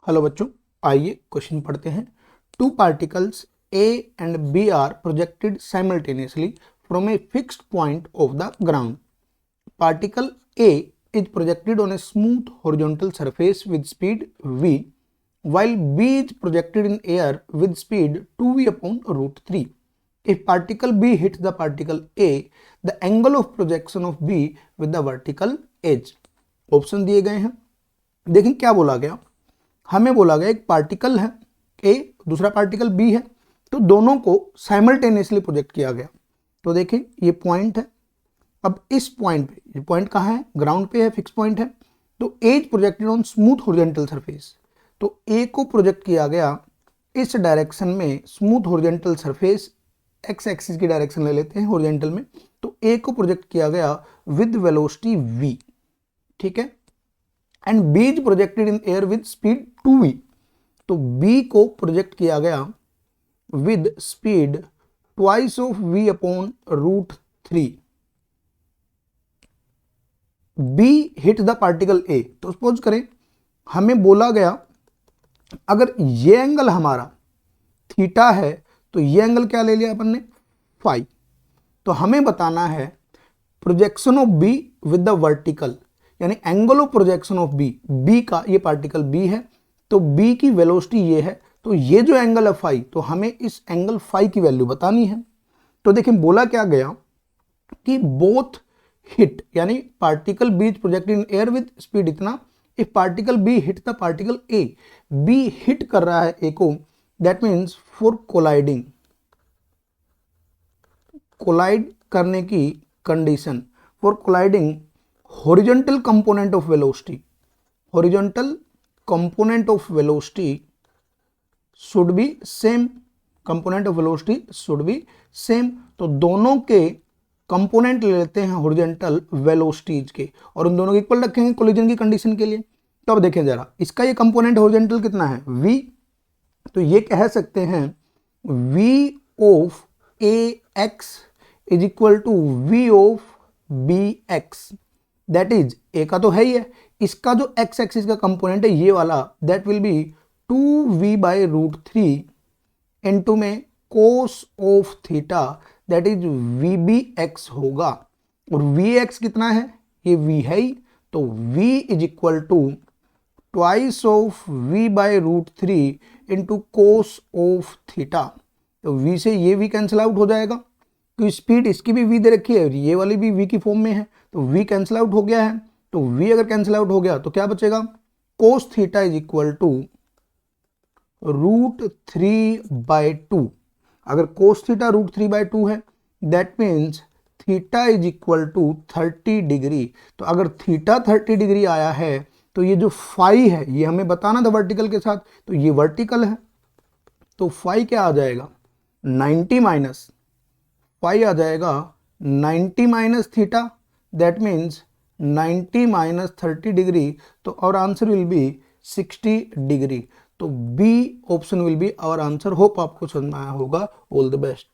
Hello बच्चों, आइए question पढ़ते हैं। Two particles A and B are projected simultaneously from a fixed point of the ground. Particle A is projected on a smooth horizontal surface with speed v, while b is projected in air with speed 2v upon root 3. If particle b hits the particle a, the angle of projection of b with the vertical edge. Option दिए गए हैं। देखें क्या बोला गया, हमें बोला गया एक पार्टिकल है ए, दूसरा पार्टिकल बी है, तो दोनों को साइमल्टेनियसली प्रोजेक्ट किया गया। तो देखें ये पॉइंट है, अब इस पॉइंट पे, ये पॉइंट कहाँ है, ग्राउंड पे है, फिक्स पॉइंट है। तो A is projected on smooth horizontal surface, तो ए को प्रोजेक्ट किया गया इस डायरेक्शन में, smooth horizontal surface, x axis की डायरेक्शन ले लेते हैं हॉरिजॉन्टल में। तो ए को प्रोजेक्ट किया गया विद वेलोसिटी v, ठीक है, and B is projected in air with speed 2v। तो बी को प्रोजेक्ट किया गया with speed twice of v upon root 3। B hit the particle A, तो सपोज करें हमें बोला गया अगर ये एंगल हमारा थीटा है तो ये एंगल क्या ले लिया अपन ने, फाई। तो हमें बताना है projection of B with the vertical, यानी angle of projection of B. B का ये पार्टिकल बी है, तो बी की वेलोसिटी ये है, तो ये जो एंगल है फाई, तो हमें इस एंगल फाई की वैल्यू बतानी है। तो देखिए बोला क्या गया कि बोथ हिट, यानी particle B is projected in air with speed इतना, if particle B hit the particle A, B hit कर रहा है ए को, that means for colliding, collide करने की condition, for colliding horizontal component of velocity, horizontal component of velocity should be same, component of velocity should be same. तो दोनों के component ले लेते हैं हॉरिजॉन्टल वेलोसिटीज के, और उन दोनों को इक्वल रखेंगे कोलिजन की कंडीशन के लिए। तो अब देखें जरा, इसका ये कंपोनेंट हॉरिजॉन्टल कितना है, v, तो ये कह सकते हैं v of A x is equal to v of B x, that is A का तो है ही है, इसका जो एक्स एक्सिस का कंपोनेंट है ये वाला, that will be 2v by root 3 into में cos of theta, that is vbx होगा। और vx कितना है, ये v है ही, तो v is equal to twice of v by root 3 into cos of theta. तो v से ये v कैंसिल आउट हो जाएगा, तो स्पीड इसकी भी v दे रखी है, ये वाली भी v की फॉर्म में है, तो v कैंसिल आउट हो गया है। तो v अगर कैंसिल आउट हो गया तो क्या बचेगा, cos theta is equal to root 3 by 2। अगर कोस थीटा रूट 3 बाई 2 है, that means theta is equal to 30 degree. तो अगर थीटा 30 डिग्री आया है, तो ये जो फाई है ये हमें बताना था वर्टिकल के साथ, तो ये वर्टिकल है, तो फाई क्या आ जाएगा 90 माइनस, फाई आ जाएगा 90 minus theta, that means 90 minus 30 degree, तो और आंसर विल बी 60 डिग्री। तो B option will be our answer. Hope आपको समझ में आया होगा। All the best.